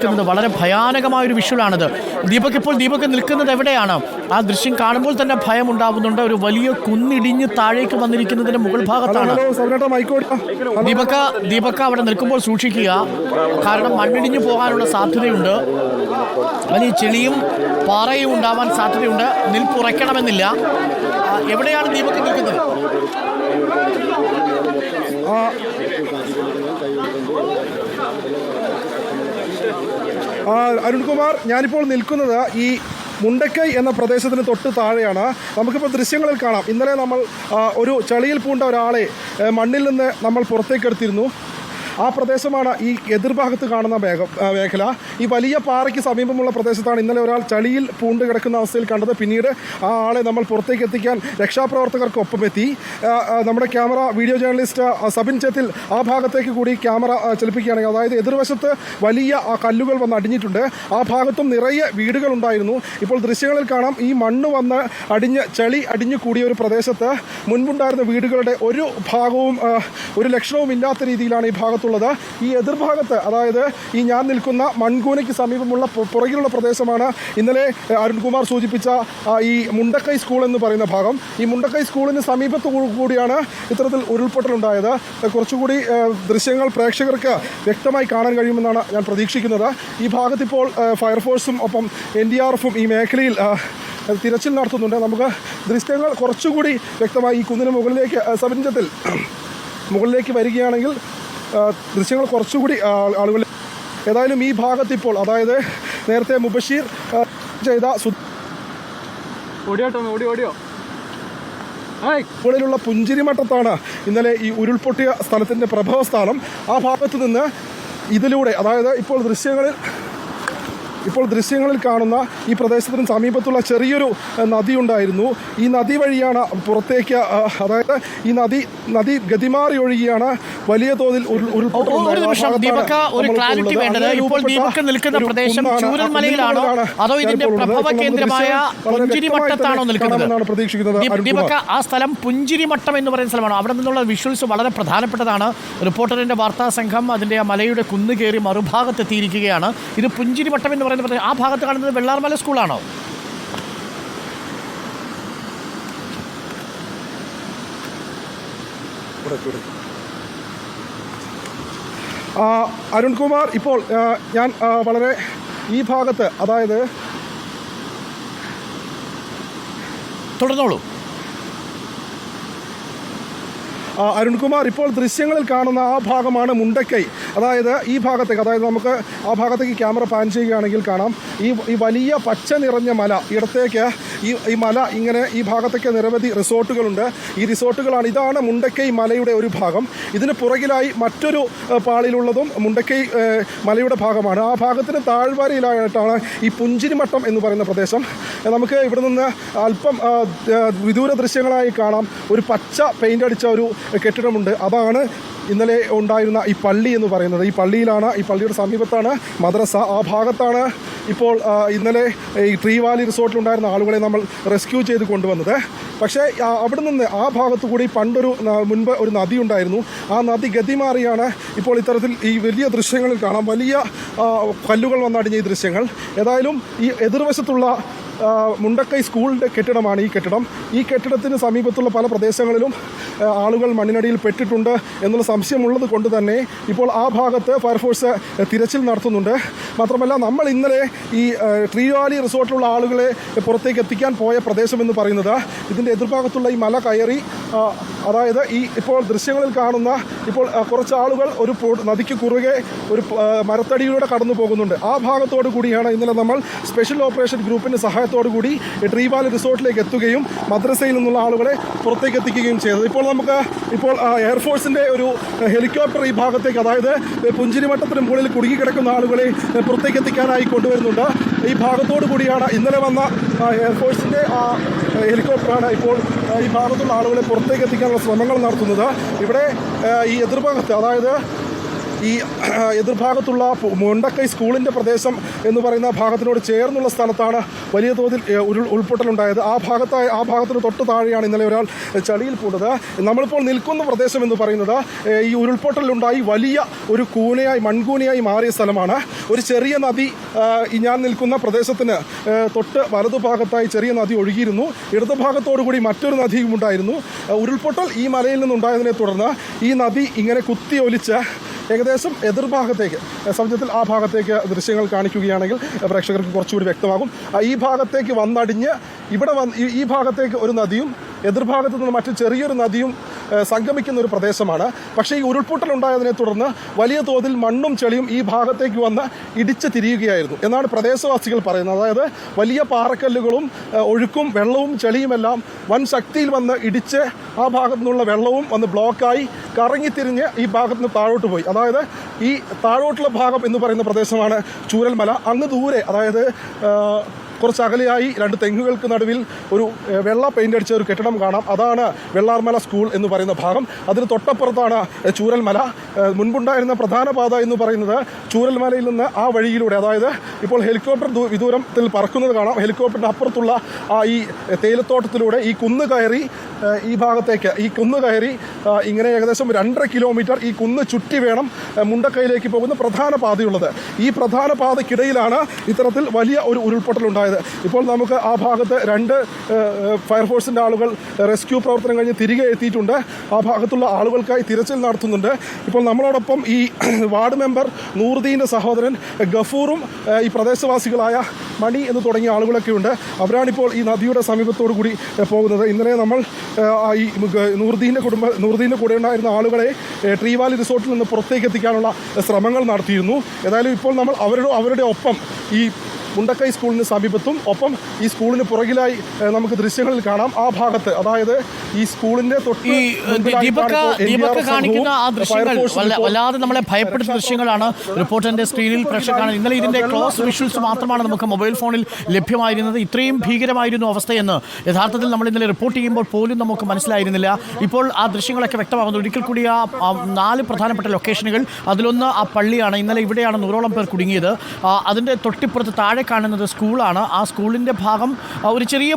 നിൽക്കുന്നത്. വളരെ ഭയാനകമായൊരു വിഷ്വലാണിത്. ദീപക് നിൽക്കുന്നത് എവിടെയാണ്? ആ ദൃശ്യം കാണുമ്പോൾ തന്നെ ഭയം ഉണ്ടാവുന്നുണ്ട്. ഒരു വലിയ കുന്നിടിഞ്ഞ് താഴേക്ക് വന്നിരിക്കുന്നതിന്റെ മുകൾ ഭാഗത്താണ്. ദീപക് അവിടെ നിൽക്കുമ്പോൾ സൂക്ഷിക്കുക, കാരണം മണ്ണിടിഞ്ഞു പോകാനുള്ള സാധ്യതയുണ്ട്. വലിയ ചെളിയും പാറയും ഉണ്ടാവാൻ സാധ്യതയുണ്ട്. നിൽപ്പുറയ്ക്കണമെന്നില്ല. എവിടെയാണ് ദീപക് നിൽക്കുന്നത്? അരുൺകുമാർ, ഞാനിപ്പോൾ നിൽക്കുന്നത് ഈ മുണ്ടക്കൈ എന്ന പ്രദേശത്തിന് തൊട്ട് താഴെയാണ്. നമുക്കിപ്പോൾ ദൃശ്യങ്ങളിൽ കാണാം, ഇന്നലെ നമ്മൾ ഒരു ചളിയിൽ പൂണ്ട ഒരാളെ മണ്ണിൽ നിന്ന് നമ്മൾ പുറത്തേക്കെടുത്തിരുന്നു. ആ പ്രദേശമാണ് ഈ എതിർഭാഗത്ത് കാണുന്ന മേഖല. ഈ വലിയ പാറയ്ക്ക് സമീപമുള്ള പ്രദേശത്താണ് ഇന്നലെ ഒരാൾ ചളിയിൽ പൂണ്ട് കിടക്കുന്ന അവസ്ഥയിൽ കണ്ടത്. പിന്നീട് ആ ആളെ നമ്മൾ പുറത്തേക്ക് എത്തിക്കാൻ രക്ഷാപ്രവർത്തകർക്കൊപ്പം എത്തി. നമ്മുടെ വീഡിയോ ജേർണലിസ്റ്റ് സബിൻ ചേത്തിൽ ആ ഭാഗത്തേക്ക് കൂടി ക്യാമറ ചലിപ്പിക്കുകയാണെങ്കിൽ, അതായത് എതിർവശത്ത് വലിയ കല്ലുകൾ വന്ന് അടിഞ്ഞിട്ടുണ്ട്. ആ ഭാഗത്തും നിറയെ വീടുകളുണ്ടായിരുന്നു. ഇപ്പോൾ ദൃശ്യങ്ങളിൽ കാണാം, ഈ മണ്ണ് വന്ന് ചളി അടിഞ്ഞു കൂടിയ ഒരു പ്രദേശത്ത് മുൻപുണ്ടായിരുന്ന വീടുകളുടെ ഒരു ഭാഗവും ഒരു ലക്ഷണവും ഇല്ലാത്ത രീതിയിലാണ് ഈ ഭാഗത്ത്. ഈ എതിർഭാഗത്ത്, അതായത് ഈ ഞാൻ നിൽക്കുന്ന മൺകൂനയ്ക്ക് സമീപമുള്ള പുറകിലുള്ള പ്രദേശമാണ് ഇന്നലെ അരുൺകുമാർ സൂചിപ്പിച്ച ഈ മുണ്ടക്കൈ സ്കൂൾ എന്ന് പറയുന്ന ഭാഗം. ഈ മുണ്ടക്കൈ സ്കൂളിന് സമീപത്തു കൂടിയാണ് ഇത്തരത്തിൽ ഉരുൾപൊട്ടലുണ്ടായത്. കുറച്ചുകൂടി ദൃശ്യങ്ങൾ പ്രേക്ഷകർക്ക് വ്യക്തമായി കാണാൻ കഴിയുമെന്നാണ് ഞാൻ പ്രതീക്ഷിക്കുന്നത്. ഈ ഭാഗത്തിപ്പോൾ ഫയർഫോഴ്സും ഒപ്പം NDRFും ഈ മേഖലയിൽ തിരച്ചിൽ നടത്തുന്നുണ്ട്. നമുക്ക് ദൃശ്യങ്ങൾ കുറച്ചുകൂടി വ്യക്തമായി ഈ കുന്നിന് മുകളിലേക്ക് സബിഞ്ചത്തിൽ മുകളിലേക്ക് വരികയാണെങ്കിൽ ദൃശ്യങ്ങൾ കുറച്ചുകൂടി ആളുകൾ. ഏതായാലും ഈ ഭാഗത്തിപ്പോൾ, അതായത് നേരത്തെ മുബഷീർ ചെയ്ത മുകളിലുള്ള പുഞ്ചിരിമട്ടത്താണ് ഇന്നലെ ഈ ഉരുൾപൊട്ടിയ സ്ഥലത്തിൻ്റെ പ്രഭവസ്ഥാനം. ആ ഭാഗത്ത് നിന്ന് ഇതിലൂടെ, അതായത് ഇപ്പോൾ ദൃശ്യങ്ങളിൽ കാണുന്ന ഈ പ്രദേശത്തിന് സമീപത്തുള്ള ചെറിയൊരു നദി ഉണ്ടായിരുന്നു. ഈ നദി വഴിയാണ് പുറത്തേക്ക്, അതായത് ഈ നദി ഗതിമാറി ഒഴുകിയാണ് വലിയ തോതിൽ ഒരു നിമിഷം ദീപക്, ഒരു ക്ലാരിറ്റി വേണ്ടത്. ഇപ്പോൾ ദീപക് നിൽക്കുന്ന പ്രദേശം ചൂരൽമലയിലാണോ അതോ ഇതിന്റെ പ്രഭവ കേന്ദ്രമായ പുഞ്ചിരിമട്ടത്താണോ നിൽക്കുന്നത്? ദീപക്, ആ സ്ഥലം പുഞ്ചിരിമട്ടം എന്ന് പറയുന്ന സ്ഥലമാണോ? അവിടെ നിന്നുള്ള വിഷ്വൽസ് വളരെ പ്രധാനപ്പെട്ടതാണ്. റിപ്പോർട്ടറിന്റെ വാർത്താ സംഘം അതിന്റെ മലയുടെ കുന്ന് കയറി മറുഭാഗത്തെത്തിയിരിക്കുകയാണ്. ഇത് പുഞ്ചിരിമട്ടം എന്ന് പറയുന്നത്. ആ ഭാഗത്ത് കാണുന്നത് വെള്ളാർമല സ്കൂളാണോ? അരുൺകുമാർ, ഇപ്പോൾ ഞാൻ വളരെ ഈ ഭാഗത്ത്, അതായത് തുടർന്നോളൂ. അരുൺകുമാർ, ഇപ്പോൾ ദൃശ്യങ്ങളിൽ കാണുന്ന ആ ഭാഗമാണ് മുണ്ടക്കൈ. അതായത് ഈ ഭാഗത്തേക്ക്, അതായത് നമുക്ക് ആ ഭാഗത്തേക്ക് ക്യാമറ പാൻ ചെയ്യുകയാണെങ്കിൽ കാണാം, ഈ വലിയ പച്ച നിറഞ്ഞ മല. ഇടത്തേക്ക് ഈ മല ഇങ്ങനെ ഈ ഭാഗത്തേക്ക് നിരവധി റിസോർട്ടുകളുണ്ട്. ഈ റിസോർട്ടുകളാണ്, ഇതാണ് മുണ്ടക്കൈ മലയുടെ ഒരു ഭാഗം. ഇതിന് പുറകിലായി മറ്റൊരു പാളിയിലുള്ളതും മുണ്ടക്കൈ മലയുടെ ഭാഗമാണ്. ആ ഭാഗത്തിന് താഴ്വരയിലായിട്ടാണ് ഈ പുഞ്ചിരിമട്ടം എന്ന് പറയുന്ന പ്രദേശം. നമുക്ക് ഇവിടെ നിന്ന് അല്പം വിദൂര ദൃശ്യങ്ങളായി കാണാം, ഒരു പച്ച പെയിൻ്റ് അടിച്ച ഒരു കെട്ടിടമുണ്ട്. അതാണ് ഇന്നലെ ഉണ്ടായിരുന്ന ഈ പള്ളി എന്ന് പറയുന്നത്. ഈ പള്ളിയുടെ സമീപത്താണ് മദ്രസ. ആ ഭാഗത്താണ് ഇപ്പോൾ ഇന്നലെ ഈ ട്രീ വാലി റിസോർട്ടിലുണ്ടായിരുന്ന ആളുകളെ നമ്മൾ റെസ്ക്യൂ ചെയ്ത് കൊണ്ടുവന്നത്. പക്ഷേ അവിടെ നിന്ന് ആ ഭാഗത്തു കൂടി മുൻപ് ഒരു നദി ഉണ്ടായിരുന്നു. ആ നദി ഗതിമാറിയാണ് ഇപ്പോൾ ഇത്തരത്തിൽ ഈ വലിയ ദൃശ്യങ്ങളിൽ കാണാം, വലിയ കല്ലുകൾ വന്നടിഞ്ഞ ഈ ദൃശ്യങ്ങൾ. ഏതായാലും ഈ എതിർവശത്തുള്ള മുണ്ടക്കൈ സ്കൂളിൻ്റെ കെട്ടിടമാണ് ഈ കെട്ടിടം. ഈ കെട്ടിടത്തിന് സമീപത്തുള്ള പല പ്രദേശങ്ങളിലും ആളുകൾ മണ്ണിനടിയിൽ പെട്ടിട്ടുണ്ട് എന്നുള്ള സംശയമുള്ളത് കൊണ്ട് തന്നെ ഇപ്പോൾ ആ ഭാഗത്ത് ഫയർഫോഴ്സ് തിരച്ചിൽ നടത്തുന്നുണ്ട്. മാത്രമല്ല, നമ്മൾ ഇന്നലെ ഈ ട്രീ വാലി റിസോർട്ടിലുള്ള ആളുകളെ പുറത്തേക്ക് എത്തിക്കാൻ പോയ പ്രദേശം എന്ന് പറയുന്നത് ഇതിൻ്റെ എതിർഭാഗത്തുള്ള ഈ മല കയറി, അതായത് ഈ ഇപ്പോൾ ദൃശ്യങ്ങളിൽ കാണുന്ന ഇപ്പോൾ കുറച്ച് ആളുകൾ ഒരു നദിക്ക് കുറുകെ ഒരു മരത്തടിയിലൂടെ കടന്നു പോകുന്നുണ്ട്. ആ ഭാഗത്തോടു കൂടിയാണ് ഇന്നലെ നമ്മൾ സ്പെഷ്യൽ ഓപ്പറേഷൻ ഗ്രൂപ്പിൻ്റെ സഹായത്തോടു കൂടി ട്രീ വാലി റിസോർട്ടിലേക്ക് എത്തുകയും മദ്രസയിൽ നിന്നുള്ള ആളുകളെ പുറത്തേക്ക് എത്തിക്കുകയും ചെയ്തത്. ഇപ്പോൾ എയർഫോഴ്സിൻ്റെ ഒരു ഹെലികോപ്റ്റർ ഈ ഭാഗത്തേക്ക്, അതായത് പുഞ്ചിരിമട്ടത്തിന് മുകളിൽ കുടുങ്ങിക്കിടക്കുന്ന ആളുകളെ പുറത്തേക്ക് എത്തിക്കാനായി കൊണ്ടുവരുന്നുണ്ട്. ഈ ഭാഗത്തോടു കൂടിയാണ് ഇന്നലെ വന്ന എയർഫോഴ്സിൻ്റെ ഹെലികോപ്റ്ററാണ് ഇപ്പോൾ ഈ ഭാഗത്തുള്ള ആളുകളെ പുറത്തേക്ക് എത്തിക്കാനുള്ള ശ്രമങ്ങൾ നടത്തുന്നത്. ഇവിടെ ഈ എതിർഭാഗത്ത്, അതായത് ഈ എതിർഭാഗത്തുള്ള മുണ്ടക്കൈ സ്കൂളിൻ്റെ പ്രദേശം എന്ന് പറയുന്ന ഭാഗത്തിനോട് ചേർന്നുള്ള സ്ഥലത്താണ് വലിയ തോതിൽ ഉൾപ്പൊട്ടലുണ്ടായത്. ആ ഭാഗത്തിന് തൊട്ട് താഴെയാണ് ഇന്നലെ ഒരാൾ ചളിയിൽ പൂണ്ടത്. നമ്മളിപ്പോൾ നിൽക്കുന്ന പ്രദേശം എന്ന് പറയുന്നത് ഈ ഉരുൾപൊട്ടലുണ്ടായി വലിയ ഒരു മൺകൂനയായി മാറിയ സ്ഥലമാണ്. ഒരു ചെറിയ നദി ഞാൻ നിൽക്കുന്ന പ്രദേശത്തിന് തൊട്ട് വലതുഭാഗത്തായി ചെറിയ നദി ഒഴുകിയിരുന്നു. ഇടതുഭാഗത്തോടുകൂടി മറ്റൊരു നദിയും ഉണ്ടായിരുന്നു. ഉരുൾപൊട്ടൽ ഈ മലയിൽ നിന്നുണ്ടായതിനെ തുടർന്ന് ഈ നദി ഇങ്ങനെ കുത്തിയൊലിച്ച് ഏകദേശം എതിർഭാഗത്തേക്ക് സമുദ്രത്തിൽ ആ ഭാഗത്തേക്ക് ദൃശ്യങ്ങൾ കാണിക്കുകയാണെങ്കിൽ പ്രേക്ഷകർക്ക് കുറച്ചുകൂടി വ്യക്തമാകും. ഈ ഭാഗത്തേക്ക് വന്നടിഞ്ഞ് ഈ ഭാഗത്തേക്ക് ഒരു നദിയും എതിർഭാഗത്തു നിന്ന് മറ്റു ചെറിയൊരു നദിയും സംഗമിക്കുന്ന ഒരു പ്രദേശമാണ്. പക്ഷേ ഈ ഉരുൾപൊട്ടലുണ്ടായതിനെ തുടർന്ന് വലിയ തോതിൽ മണ്ണും ചെളിയും ഈ ഭാഗത്തേക്ക് വന്ന് ഇടിച്ച് തിരിയുകയായിരുന്നു എന്നാണ് പ്രദേശവാസികൾ പറയുന്നത്. അതായത് വലിയ പാറക്കല്ലുകളും ഒഴുക്കും വെള്ളവും ചെളിയുമെല്ലാം വൻ ശക്തിയിൽ വന്ന് ഇടിച്ച് ആ ഭാഗത്തു നിന്നുള്ള വെള്ളവും വന്ന് ബ്ലോക്കായി കറങ്ങിത്തിരിഞ്ഞ് ഈ ഭാഗത്ത് നിന്ന് താഴോട്ട് പോയി. അതായത് ഈ താഴോട്ടുള്ള ഭാഗം എന്ന് പറയുന്ന പ്രദേശമാണ് ചൂരൽമല. അങ്ങ് ദൂരെ, അതായത് കുറച്ച് അകലെയായി 2 തെങ്ങുകൾക്ക് നടുവിൽ ഒരു വെള്ള പെയിൻ്റ് അടിച്ച ഒരു കെട്ടിടം കാണാം. അതാണ് വെള്ളാർമല സ്കൂൾ എന്ന് പറയുന്ന ഭാഗം. അതിന് തൊട്ടപ്പുറത്താണ് ചൂരൽമല. മുൻപുണ്ടായിരുന്ന പ്രധാന പാത എന്ന് പറയുന്നത് ചൂരൽമലയിൽ നിന്ന് ആ വഴിയിലൂടെ, അതായത് ഇപ്പോൾ ഹെലികോപ്റ്റർ വിദൂരത്തിൽ പറക്കുന്നത് കാണാം. ഹെലികോപ്റ്ററിൻ്റെ അപ്പുറത്തുള്ള ഈ തേയിലത്തോട്ടത്തിലൂടെ ഈ കുന്ന് കയറി ഈ ഭാഗത്തേക്ക് ഇങ്ങനെ ഏകദേശം 2.5 കിലോമീറ്റർ ഈ കുന്ന് ചുറ്റി വേണം മുണ്ടക്കൈയിലേക്ക് പോകുന്ന പ്രധാന പാതയുള്ളത്. ഈ പ്രധാന പാതയ്ക്കിടയിലാണ് ഇത്തരത്തിൽ വലിയ ഒരു ഉരുൾപൊട്ടലുണ്ടായത്. ഇപ്പോൾ നമുക്ക് ആ ഭാഗത്ത് 2 ഫയർഫോഴ്സിൻ്റെ ആളുകൾ റെസ്ക്യൂ പ്രവർത്തനം കഴിഞ്ഞ് തിരികെ എത്തിയിട്ടുണ്ട്. ആ ഭാഗത്തുള്ള ആളുകൾക്കായി തിരച്ചിൽ നടത്തുന്നുണ്ട്. ഇപ്പോൾ നമ്മളോടൊപ്പം ഈ വാർഡ് മെമ്പർ നൂറുദ്ദീൻ്റെ സഹോദരൻ ഗഫൂറും ഈ പ്രദേശവാസികളായ മണി എന്ന് തുടങ്ങിയ ആളുകളൊക്കെ ഉണ്ട്. അവരാണിപ്പോൾ ഈ നദിയുടെ സമീപത്തോടു കൂടി പോകുന്നത്. ഇന്നലെ നമ്മൾ ഈ നൂറുദ്ദീൻ്റെ കൂടെ ഉണ്ടായിരുന്ന ആളുകളെ ട്രീ വാലി റിസോർട്ടിൽ നിന്ന് പുറത്തേക്ക് എത്തിക്കാനുള്ള ശ്രമങ്ങൾ നടത്തിയിരുന്നു. ഏതായാലും ഇപ്പോൾ നമ്മൾ അവരുടെ ഒപ്പം ഈ മുണ്ടക്കൈ സ്കൂളിന് സമീപത്തും ഒപ്പം ഈ സ്കൂളിന് പുറകിലായി നമുക്ക് ദൃശ്യങ്ങളിൽ കാണാം. ആ ഭാഗത്ത്, അതായത് ഈ സ്കൂളിന്റെ ദീപക് കാണിക്കുന്ന ആ ദൃശ്യങ്ങൾ വല്ലാതെ നമ്മളെ ഭയപ്പെടുന്ന ദൃശ്യങ്ങളാണ് റിപ്പോർട്ടറിന്റെ സ്ക്രീനിൽ പ്രേക്ഷകരാണ്. ഇന്നലെ ഇതിന്റെ ക്ലോസ് വിഷ്വൽസ് മാത്രമാണ് നമുക്ക് മൊബൈൽ ഫോണിൽ ലഭ്യമായിരുന്നത്. ഇത്രയും ഭീകരമായിരുന്നു അവസ്ഥയെന്ന് യഥാർത്ഥത്തിൽ നമ്മൾ ഇന്നലെ റിപ്പോർട്ട് ചെയ്യുമ്പോൾ പോലും നമുക്ക് മനസ്സിലായിരുന്നില്ല. ഇപ്പോൾ ആ ദൃശ്യങ്ങളൊക്കെ വ്യക്തമാകുന്നു. ഒരിക്കൽ കൂടി ആ 4 പ്രധാനപ്പെട്ട ലൊക്കേഷനുകൾ, അതിലൊന്ന് ആ പള്ളിയാണ്. ഇന്നലെ ഇവിടെയാണ് 100ഓളം പേർ കുടുങ്ങിയത്. അതിൻ്റെ തൊട്ടിപ്പുറത്ത് താഴെ കാണുന്നത് സ്കൂളാണ്. ആ സ്കൂളിൻ്റെ ഭാഗം ഒരു ചെറിയ